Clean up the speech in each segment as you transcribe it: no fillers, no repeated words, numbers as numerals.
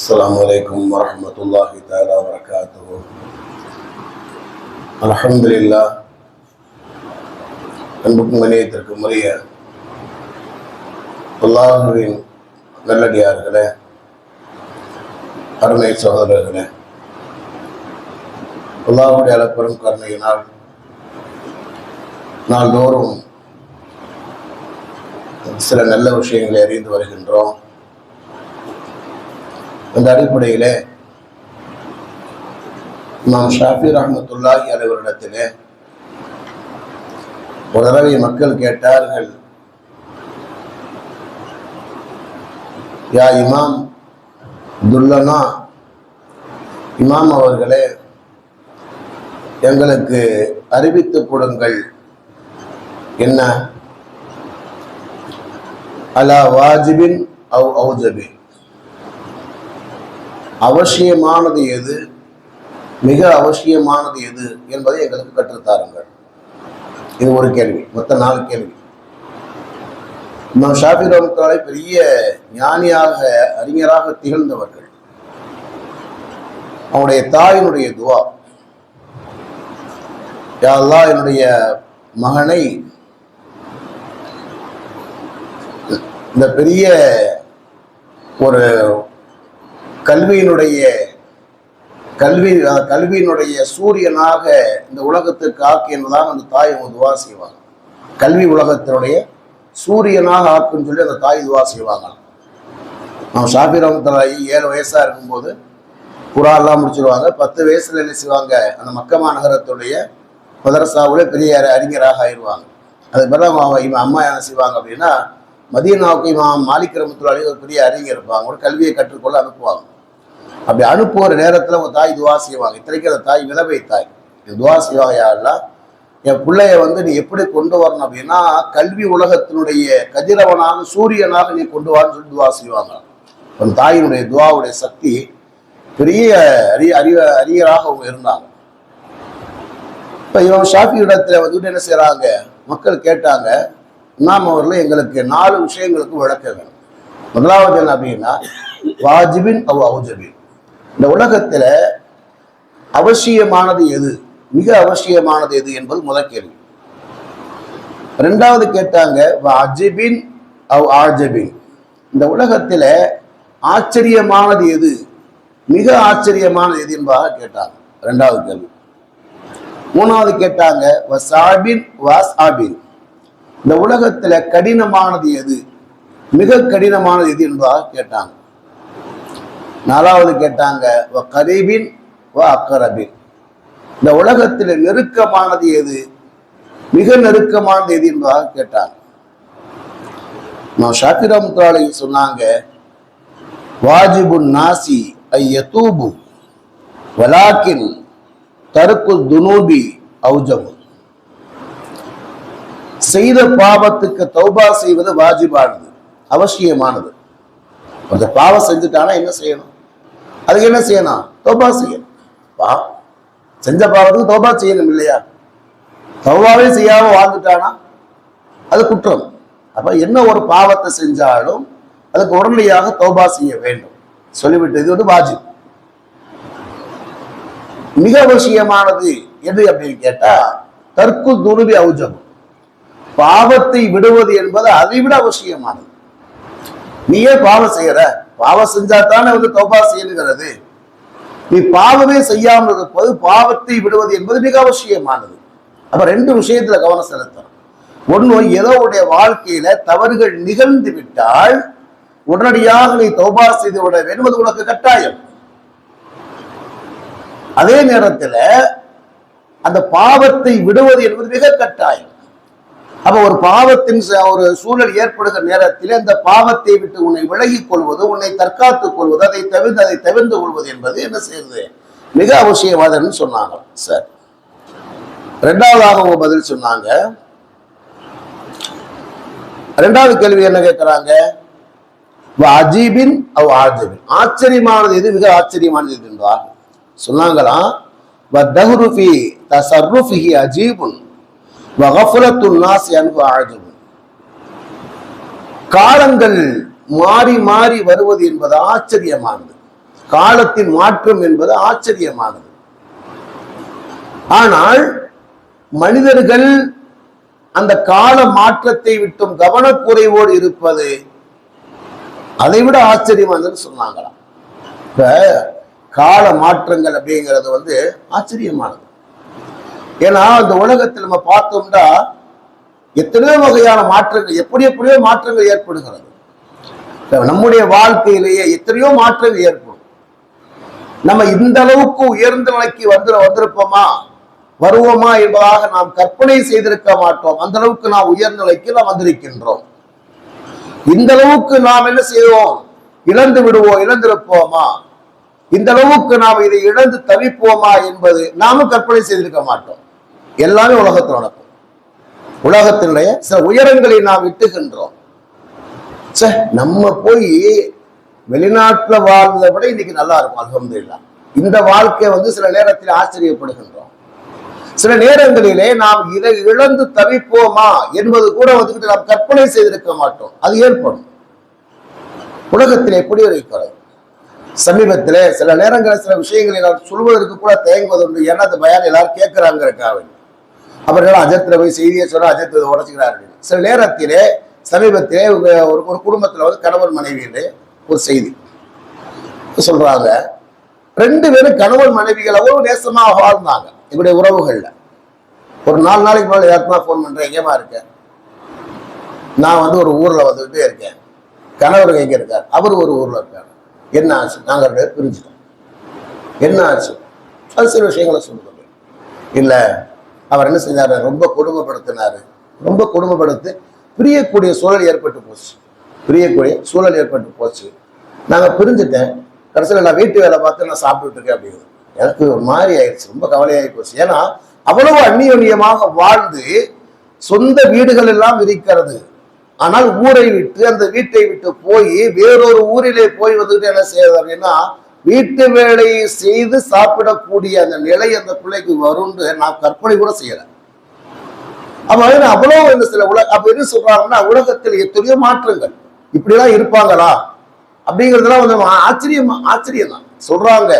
السلام عليكم ورحمة الله تعالى وبركاته. الحمد لله. அன்புக்கும் கண்ணியத்திற்கும் உரிய அல்லாஹ்வின் நல்லடியார்களே, அருமை சகோதரர்களே, அல்லாஹ்வுடைய அளப்பெரும் கருணையினால் நாள்தோறும் சில நல்ல விஷயங்களை அறிந்து வருகின்றோம். அந்த அடிப்படையிலே இமாம் ஷாஃபி ரஹ்மத்துல்லாஹி அலைஹிவரிடத்திலே ஒரு தடவை மக்கள் கேட்டார்கள், யா இமாம் துல்லனா, இமாம் அவர்களே எங்களுக்கு அறிவித்துக் கொடுங்கள், என்ன அலா வாஜிபின் அவ் ஔஜபின், அவசியமானது எது, மிக அவசியமானது எது என்பதை எங்களுக்கு கற்றுத்தாருங்கள். இது ஒரு கேள்வி. மொத்த 4 கேள்வி. இமாம் ஷாஃபி ரஹ்மத்துல்லாஹி பெரிய ஞானியாக, அறிஞராக திகழ்ந்தவர்கள். அவனுடைய தாயினுடைய துவா, யா அல்லாஹ் என்னுடைய மகனை இந்த பெரிய ஒரு கல்வியினுடைய சூரியனாக இந்த உலகத்துக்கு ஆக்கி என்பதாக அந்த தாய் துவா செய்வாங்க. கல்வி உலகத்தினுடைய சூரியனாக ஆக்குன்னு சொல்லி அந்த தாய் துவா செய்வாங்க. நம்ம ஷாஃபி ரஹ்மத்துல்லாஹி 7 வயசா இருக்கும்போது குர்ஆன்லாம் முடிச்சிருவாங்க. 10 வயசுல என்ன செய்வாங்க, அந்த மக்கமா நகரத்துடைய மதரசாவுல பெரிய அறிஞராக ஆயிடுவாங்க. அதுக்கு பிறகு இவன் அம்மா என்ன செய்வாங்க அப்படின்னா, மதீனாவுக்கு இமாம் மாலிக் ரஹ்மத்துல்லாஹி ஒரு பெரிய அறிஞர் இருப்பாங்க, ஒரு கல்வியை கற்றுக்கொள்ள அனுப்புவாங்க. அப்படி அனுப்புகிற நேரத்தில் ஒரு தாய் துவா செய்வாங்க. இத்தனைக்கு அந்த தாய் விதவை தாய். துவா செய்வாங்க, யாரெல்லாம் என் பிள்ளைய நீ எப்படி கொண்டு வரணும் அப்படின்னா, கல்வி உலகத்தினுடைய கதிரவனாக சூரியனாக நீ கொண்டு வான்னு சொல்லி துவா செய்வாங்க. அந்த தாயினுடைய துவாவுடைய சக்தி பெரிய அறிஞராக அவங்க இருந்தாங்க. இப்போ இவன் ஷாஃபி இடத்துல என்ன செய்யறாங்க, மக்கள் கேட்டாங்க, இமாம் அவர்கள் எங்களுக்கு 4 விஷயங்களுக்கு விளக்க வேணும். முதலாவது என்ன அப்படின்னா, வாஜிபின் அவ் ஔஜபின், இந்த உலகத்துல அவசியமானது எது, மிக அவசியமானது எது என்பது முதல் கேள்வி. 2வது கேட்டாங்க, வாஜிபின் அவ் ஆஜபின், இந்த உலகத்துல ஆச்சரியமானது எது, மிக ஆச்சரியமானது எது என்பதாக கேட்டாங்க. 2வது கேள்வி. 3வது கேட்டாங்க, வசாபின் வாசாபின், இந்த உலகத்துல கடினமானது எது, மிக கடினமானது எது என்பதாக கேட்டாங்க. 4வது கேட்டாங்க, கரீபின் வ அக்கரபின், இந்த உலகத்தில் நெருக்கமானது எது, மிக நெருக்கமானது எது என்பதாக கேட்டாங்க. நான் ஷாஃபி ரஹ்மத்துல்லாஹி சொன்னாங்க, வாஜிபுன் நாசி ஐயதூபு வலாக்கின் தருக்கு துனூபி ஔஜபு, செய்த பாவத்துக்கு தௌபா செய்வது வாஜிபானது, அவசியமானது. அந்த பாவம் செஞ்சுட்டானா என்ன செய்யணும், அதுக்கு என்ன செய்யணும், தௌபா செய்யணும். செஞ்ச பாவத்துக்கு தௌபா செய்யணும் இல்லையா? தௌபாவே செய்யாம வாழ்ந்துட்டானா அது குற்றம். அப்ப என்ன ஒரு பாவத்தை செஞ்சாலும் அதுக்கு உடனடியாக தௌபா செய்ய வேண்டும் சொல்லிவிட்டு, இது வாஜிப். மிக அவசியமானது எது அப்படின்னு கேட்டா, தற்கு துனுபி ஔஜபு, பாவத்தை விடுவது என்பது அதை விட அவசியமானது. நீயே பாவம் செய்யற, பாவம் செஞ்சா தானே தௌபா செய்யணுங்கிறது. நீ பாவமே செய்யாமல் இருப்பது, பாவத்தை விடுவது என்பது மிக அவசியமானது. அப்ப 2 விஷயத்துல கவனம் செலுத்தணும். ஒண்ணு, ஏதோ உடைய வாழ்க்கையில தவறுகள் நிகழ்ந்து விட்டால் உடனடியாக நீ தௌபா செய்து விட வேண்டும், உனக்கு கட்டாயம். அதே நேரத்துல அந்த பாவத்தை விடுவது என்பது மிக கட்டாயம். அப்ப ஒரு பாவத்தின் ஒரு சூழல் ஏற்படுகிற நேரத்தில் அந்த பாவத்தை விட்டு உன்னை விலகிக் கொள்வது, உன்னை தற்காத்துக் கொள்வது, அதை தவிர்த்து கொள்வது என்பது என்ன செய்யுது, மிக அவசியமானதுன்னு சொன்னாங்க. சார் 2வதாக அவங்க பதில் சொன்னாங்க. 2வது கேள்வி என்ன கேட்கிறாங்க, அஜீபின் அவ் ஆஜபின், ஆச்சரியமானது எது, மிக ஆச்சரியமானது எது என்றார் சொன்னாங்களாம். வதஹ்ருஃபி தஸர்ருஃபிஹி அஜீபுன் காலங்கள் மாறி மாறி வருவது என்பது ஆச்சரியமானது. காலத்தின் மாற்றம் என்பது ஆச்சரியமானது. ஆனால் மனிதர்கள் அந்த கால மாற்றத்தை விட்டும் கவனக்குறைவோடு இருப்பது அதை விட ஆச்சரியமானதுன்னு சொன்னாங்களாம். இப்ப கால மாற்றங்கள் அப்படிங்கிறது ஆச்சரியமானது. ஏன்னா அந்த உலகத்தில் நம்ம பார்த்தோம்னா எத்தனையோ வகையான மாற்றங்கள், எப்படியோ மாற்றங்கள் ஏற்படுகிறது. நம்முடைய வாழ்க்கையிலேயே எத்தனையோ மாற்றங்கள் ஏற்படும். நம்ம இந்த அளவுக்கு உயர்ந்த நிலைக்கு வந்திருப்போமா, வருவோமா என்பதாக நாம் கற்பனை செய்திருக்க மாட்டோம். அந்த அளவுக்கு நாம் உயர்ந்த நிலைக்கு நாம் வந்திருக்கின்றோம். இந்த அளவுக்கு நாம் என்ன செய்வோம், இழந்து விடுவோம், இழந்திருப்போமா, இந்த அளவுக்கு நாம் இதை இழந்து தவிப்போமா என்பது நாமும் கற்பனை செய்திருக்க மாட்டோம். எல்லாமே உலகத்தில் நடக்கும். உலகத்தினுடைய சில உயரங்களை நாம் விட்டுகின்றோம். நம்ம போய் வெளிநாட்டுல வாழ்ந்ததை விட இன்னைக்கு நல்லா இருக்கும், அல்ஹம்துலில்லாஹ். இந்த வாழ்க்கை சில நேரத்தில் ஆச்சரியப்படுகின்றோம். சில நேரங்களிலே நாம் இதை இழந்து தவிப்போமா என்பது கூட நாம் கற்பனை செய்திருக்க மாட்டோம். அது ஏற்படும். உலகத்தில் எப்படி இருக்கிறது. சமீபத்தில் சில நேரங்களில் சில விஷயங்களை நான் சொல்வதற்கு கூட தயங்குவது உண்டு. ஏன்னா அந்த பயான் எல்லாரும் கேட்கிறாங்க. அவர்கள் அஜத்துல போய் செய்தியை சொன்னா அஜத்தை உடச்சுக்கிறார்கள். சில நேரத்திலே சமீபத்திலே ஒரு குடும்பத்துல கணவன் மனைவியிலே ஒரு செய்தி சொல்றாங்க. 2 பேரும் கணவன் மனைவிகள் அவ்வளவு நேசமாக வாழ்ந்தாங்க. இவருடைய உறவுகள்ல ஒரு 4 நாளைக்கு முன்னாடி யாருக்குமா போன் பண்றேன், எங்கேமா இருக்கேன், நான் ஒரு ஊர்ல வந்துகிட்டே இருக்கேன், கணவர் எங்க இருக்கார், அவர் ஒரு ஊர்ல இருக்காரு, என்ன ஆச்சு, நாங்க 2 பேரும் பிரிஞ்சுட்டோம், என்ன ஆச்சு, அது சில விஷயங்களை சொல்லுங்க. இல்ல அவர் என்ன செஞ்சாரு, ரொம்ப கொடுமைப்படுத்தினாரு, ரொம்ப கொடுமைப்படுத்தி பிரியக்கூடிய சூழல் ஏற்பட்டு போச்சு, நாங்க பிரிஞ்சுட்டேன், கடைசியில் நான் வீட்டு வேலை பார்த்து நான் சாப்பிட்டுட்டு இருக்கேன் அப்படிங்கிறது. எனக்கு ஒரு மாதிரி ஆயிடுச்சு, ரொம்ப கவலையாகி போச்சு. ஏன்னா அவ்வளவு அந்நியோன்யமாக வாழ்ந்து சொந்த வீடுகள் எல்லாம் இருக்கிறது. ஆனால் ஊரை விட்டு, அந்த வீட்டை விட்டு போய் வேறொரு ஊரிலே போய் வந்துட்டு என்ன செய்யறது அப்படின்னா, வீட்டு வேலையை செய்து சாப்பிடக்கூடிய அந்த நிலை அந்த பிள்ளைக்கு வரும்னு நான் கற்பனை கூட செய்யல. அவ்வளவு சில அப்ப என்ன சொல்றாங்கன்னா, உலகத்தில் எத்தனையோ மாற்றங்கள், இப்படிலாம் இருப்பாங்களா அப்படிங்கிறதுலாம் ஆச்சரியம் தான் சொல்றாங்க.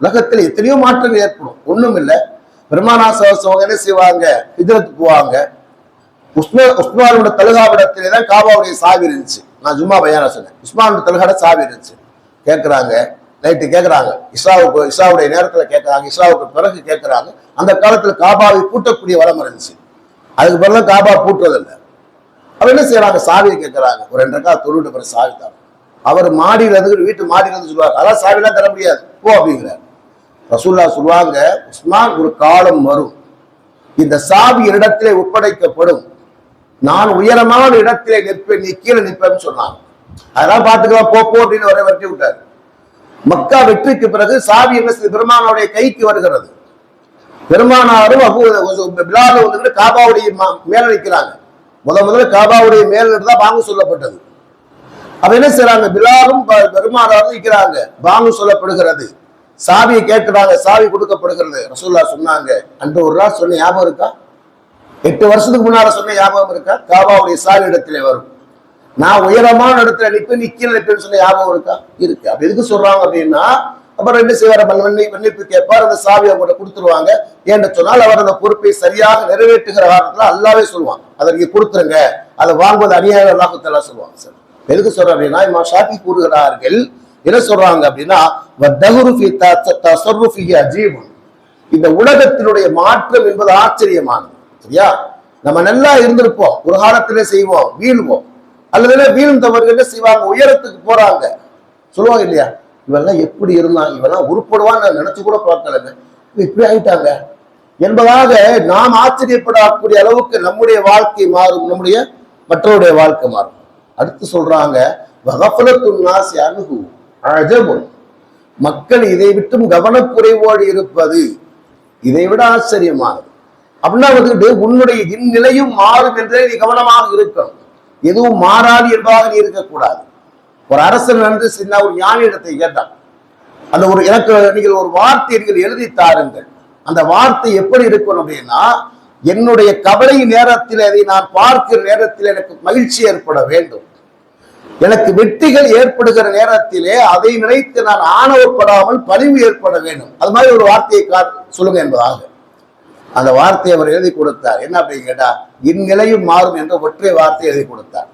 உலகத்தில் எத்தனையோ மாற்றங்கள் ஏற்படும். ஒண்ணும் இல்லை, பெருமானாசவங்க என்ன செய்வாங்க, ஹிஜ்ரத் போவாங்க. உஸ்மானோட தலுகாவிடத்திலே தான் காபாவுடைய சாவி இருந்துச்சு. நான் சும்மா பயானா சொன்னேன். உஸ்மானோட தலுகாட சாவி இருந்துச்சு. கேட்கிறாங்க, நைட்டு கேட்கிறாங்க, இஷாவுடைய நேரத்துல கேட்கிறாங்க, இஷாவுக்கு பிறகு கேட்கிறாங்க. அந்த காலத்துல காபாவை பூட்டக்கூடிய வரம் இருந்துச்சு. அதுக்கு பிறகு காபா பூட்டுறதில்லை. அவ என்ன செய்யறாங்க, சாவியை கேட்கிறாங்க. ஒரு 2 ரக்காத் தொழுவிட்ட பிறகு சாவி தான். அவர் மாடியில இருந்து, வீட்டு மாடியில இருந்து சொல்லுவாங்க, அதான் சாவிலாம் தர முடியாது, போ அப்படிங்கிறார். ரசூலுல்லாஹ் சொல்லுவாங்க, உஸ்மான், ஒரு காலம் வரும், இந்த சாவி இடத்திலே ஒப்படைக்கப்படும், நான் உயரமான இடத்திலே நிற்பேன், நீ கீழே நிற்பேன்னு சொன்னாங்க. அதெல்லாம் பார்த்துக்கலாம், போ அப்படின்னு வரை வெட்டி விட்டார். மக்கா வெற்றிக்கு பிறகு சாவி என்ன செய்ய பெருமானாருடைய கைக்கு வருகிறது. பெருமானாரும் பிலாலும் காபாவுடைய மேல நிற்கிறாங்க. முதல்ல காபாவுடைய மேல தான் பாங்கு சொல்லப்பட்டது. அப்ப என்ன செய்யறாங்க, பிலாலும் பெருமானாரும் நிற்கிறாங்க, பாங்கு சொல்லப்படுகிறது, சாவியை கேட்கிறாங்க, சாவி கொடுக்கப்படுகிறது. ரசூலுல்லாஹ் சொன்னாங்க, அன்று ஒரு நாள் சொன்ன ஞாபகம் இருக்கா, 8 வருஷத்துக்கு முன்னால சொன்ன ஞாபகம் இருக்கா, காபாவுடைய சாவி இடத்திலே வரும், நான் உயரமான இடத்துல நிற்பேன், நீ கீழே நிற்பேன்னு சொன்ன ஞாபகம் இருக்கா, இருக்கு. அப்படி எதுக்கு சொல்றாங்க அப்படின்னா, அப்புறம் என்ன செய்வார், மன்னிப்பு கேட்பார், அந்த சாவியை அவங்க கொடுத்துருவாங்க. ஏன்னு சொன்னால் அவர் அந்த பொறுப்பை சரியாக நிறைவேற்றுகிற காரணத்துல அல்லாவே சொல்லுவான், அதை நீங்க கொடுத்துருங்க, அதை வாங்குவது அநியாயம், அல்லாஹ் சொல்லுவாங்க. சார் எதுக்கு சொல்றேன் அப்படின்னா, இமாம் ஷாஃபி கூறுகிறார்கள், என்ன சொல்றாங்க அப்படின்னா, இந்த உலகத்தினுடைய மாற்றம் என்பது ஆச்சரியமானது. சரியா, நம்ம நல்லா இருந்திருப்போம், ஒரு காலத்திலே செய்வோம், வீழ்வோம், அல்லது வீழ்ந்தவர்கள் என்ன செய்வாங்க, உயரத்துக்கு போறாங்க, சொல்லுவாங்க இல்லையா, இவெல்லாம் எப்படி இருந்தாங்க, இவெல்லாம் உருப்படுவான்னு நான் நினைச்சு கூட பார்க்கலங்க, இப்படி ஆயிட்டாங்க என்பதாக நாம் ஆச்சரியப்படக்கூடிய அளவுக்கு நம்முடைய வாழ்க்கை மாறும், நம்முடைய மற்றவருடைய வாழ்க்கை மாறும். அடுத்து சொல்றாங்க, மக்கள் இதை விட்டும் கவனக்குறைவோடு இருப்பது இதை விட ஆச்சரியமானது. அப்படின்னா உன்னுடைய இந்நிலையும் மாறும் என்றே நீ கவனமாக இருக்கணும். எதுவும் மாறாது என்பதாக நீ இருக்கக்கூடாது. ஒரு அரசன் வந்து சின்ன ஒரு ஞானியிடத்தை கேட்டான், அந்த எனக்கு நீங்கள் ஒரு வார்த்தை நீங்கள் எழுதி தாருங்கள், அந்த வார்த்தை எப்படி இருக்கணும் அப்படின்னா, என்னுடைய கவலை நேரத்தில் அதை நான் பார்க்கிற நேரத்தில் எனக்கு மகிழ்ச்சி ஏற்பட வேண்டும், எனக்கு வெற்றிகள் ஏற்படுகிற நேரத்திலே அதை நினைத்து நான் ஆணவப்படாமல் பணிவு ஏற்பட வேண்டும். அது மாதிரி ஒரு வார்த்தையை சொல்லுங்க என்பதாக அந்த வார்த்தையை அவர் எழுதி கொடுத்தார். என்ன அப்படின்னு கேட்டா, இந்நிலையும் மாறும் என்ற ஒற்றை வார்த்தையை எழுதி கொடுத்தார்.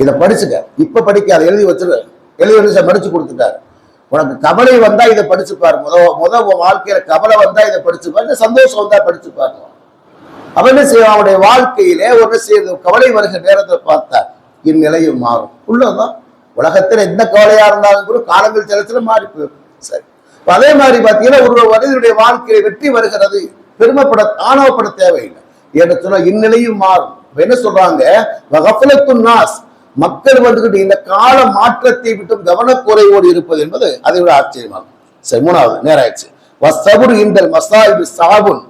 இதை படிச்சுக்க, இப்ப படிக்க, அதை எழுதி வச்சிரு, எழுதி வந்து படிச்சு கொடுத்துட்டாரு. உனக்கு கவலை வந்தா இதை படிச்சுப்பாரு, முத வாழ்க்கையில கவலை வந்தா இதை படிச்சுப்பாரு, சந்தோஷம் வந்தா படிச்சுப்பாரு. அவன் என்ன செய்வான், அவனுடைய வாழ்க்கையிலே ஒரு கவலை வருகிற நேரத்தை பார்த்தார், இந்நிலையும் மாறும். உள்ளதான் உலகத்துல எந்த கவலையா இருந்தாலும் கூட காலங்கள் சில மாறி போயிடும். சரி, அதே மாதிரி பாத்தீங்கன்னா ஒரு மனிதனுடைய வாழ்க்கையை வெற்றி வருகிறது, பெருமைப்பட ஆணவப்பட தேவையில்லை என்று சொன்னா இந்நிலையும் மாறும். என்ன சொல்றாங்க, மக்கள் வந்துகிட்டு இந்த கால மாற்றத்தை விட்டு கவனக்குறைவோடு இருப்பது என்பது அதை விட ஆச்சரியமாகும். சரி, மூணாவது நேரம் ஆயிடுச்சு. வஸ்தபுர் இந்தல் மசாயிபு சாபுன்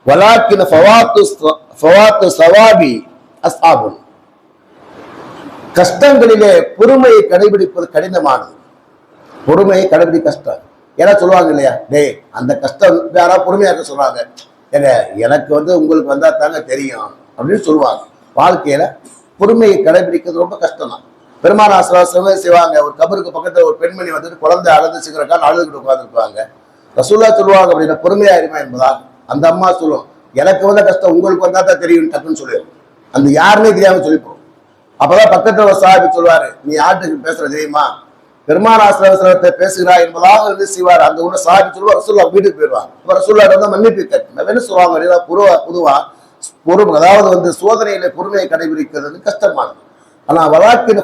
வலாக்கின ஃபவாத்து சவாபி அஸ்ஹாபுன். கஷ்டங்களிலே பொறுமையை கடைபிடிப்பது கடினமானது. பொறுமையை கடைபிடி கஷ்டம். ஏன்னா சொல்லுவாங்க இல்லையா, டேய் அந்த கஷ்டம் யாராவது பொறுமையா இருக்க சொல்றாங்க, ஏங்க எனக்கு உங்களுக்கு வந்தா தாங்க தெரியும் அப்படின்னு சொல்லுவாங்க. வாழ்க்கையில பொறுமையை கடைபிடிக்கிறது ரொம்ப கஷ்டம் தான். பெருமாள் ஆசிரியர் செய்வாங்க, ஒரு கபருக்கு பக்கத்துல ஒரு பெண்மணி வந்துட்டு குழந்தை அழுதுச்சுக்கிறக்கான அழுதுகிட்டு உட்காந்துருப்பாங்க. ரசூல்லா சொல்லுவாங்க அப்படின்னா பொறுமையா இருமா என்பதாக. அந்த அம்மா சொல்லும், எனக்கு வந்த கஷ்டம் உங்களுக்கு வந்தா தான் தெரியும் டக்குன்னு சொல்லிடும். அந்த யாருன்னே தெரியாம சொல்லிப்போம். அப்பதான் பக்கத்துல ஒரு சாஹிபி சொல்லுவாரு, நீ யார்ட்டுக்கு பேசுற தெரியுமா, பெருமாள் ஆசிரியத்தை பேசுகிறா என்பதாக செய்வார். அந்த உடனே சாஹிபி சொல்லுவா, ரசூல்லா வீட்டுக்கு போயிடுவாங்க. அப்ப ரசூல்லா மன்னிப்பு கேட்க என்ன சொல்லுவாங்க, பொதுவா அதாவது சோதனையில பொறுமையை கடைபிடிக்கிறது கஷ்டமானது. ஆனா வழக்கின்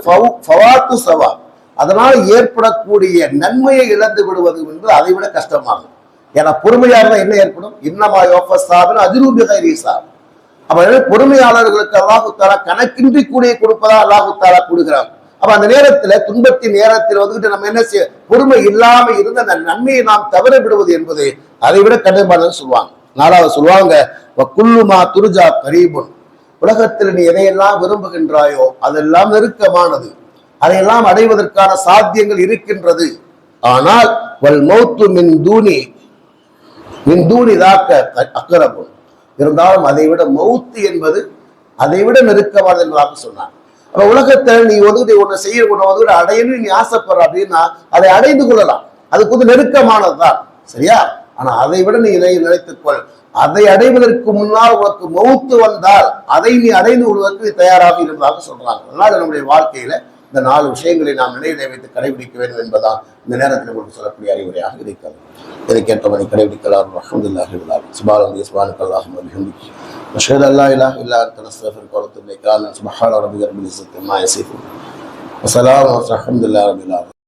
ஃபவாத்து சவா, அதனால ஏற்படக்கூடிய நன்மையை இழந்து விடுவது என்று அதை விட கஷ்டமானது. ஏன்னா பொறுமையாக என்ன ஏற்படும், இன்னமா யோஃபஸ்ஸாபின் அஜ்ரு கைரிஹிசாப். அப்ப பொறுமையாளர்களுக்கு அல்லாஹு தஆலா கணக்கின்றி கூடிய கொடுப்பதா அல்லாஹு தஆலா கொடுக்கிறாங்க. அப்ப அந்த நேரத்துல துன்பத்தின் நேரத்தில் வந்துகிட்டு நம்ம என்ன செய்ய, பொறுமை இல்லாம இருந்த அந்த நன்மையை நாம் தவற விடுவது என்பது அதை விட கடினமானதுன்னு சொல்லுவாங்க. நாலாவது சொல்லுவாங்க, குல்லுமா துர்ஜா கரீபுன். உலகத்தில் நீ எதையெல்லாம் விரும்புகின்றாயோ அதெல்லாம் நெருக்கமானது, அதையெல்லாம் அடைவதற்கான சாத்தியங்கள் இருக்கின்றது. ஆனால் வல் மௌத்து மின் தூணி தாக்க அக்கரபு, இருந்தாலும் அதை விட மௌத்து என்பது அதை விட நெருக்கமானது என்பதாக சொன்னார். அப்ப உலகத்தில் நீ ஒன்று செய்ய ஒன்று அடையணும் நீ ஆசைப்படுற அப்படின்னா அதை அடைந்து கொள்ளலாம், அதுக்கு நெருக்கமானதுதான், சரியா? ஆனா அதை விட நீ நினைத்துக்கொள், அதை அடைவதற்கு முன்னால் உனக்கு மௌத்து வந்தால் அதை நீ அடைந்து கொள்வதற்கு நீ தயாராக இருப்பதாக சொல்றாங்க. அதனால நம்முடைய வாழ்க்கையில இந்த 4 விஷயங்களை நாம் நினைவிலே வைத்து கடைபிடிக்க வேண்டும் என்பதான் இந்த நேரத்தில் உங்களுக்கு சொல்லக்கூடிய அறிவுரையாக இருக்கிறது. இதை கேட்டவனை கடைபிடிக்கலாம். அல்ஹம்துலில்லாஹி ரப்பில் ஆலமீன். சுப்ஹானல்லாஹி வ பிஹம்திஹி அஷ்ஹது அல்லா இலாஹா இல்லா அன்த அஸ்தக்ஃபிருக வ அத்தூபு இலைக். சுப்ஹான ரப்பிக ரப்பில் இஸ்ஸத்தி அம்மா யசிஃபூன் வ ஸலாமுன் அலல் முர்ஸலீன் வல்ஹம்துலில்லாஹி ரப்பில் ஆலமீன்.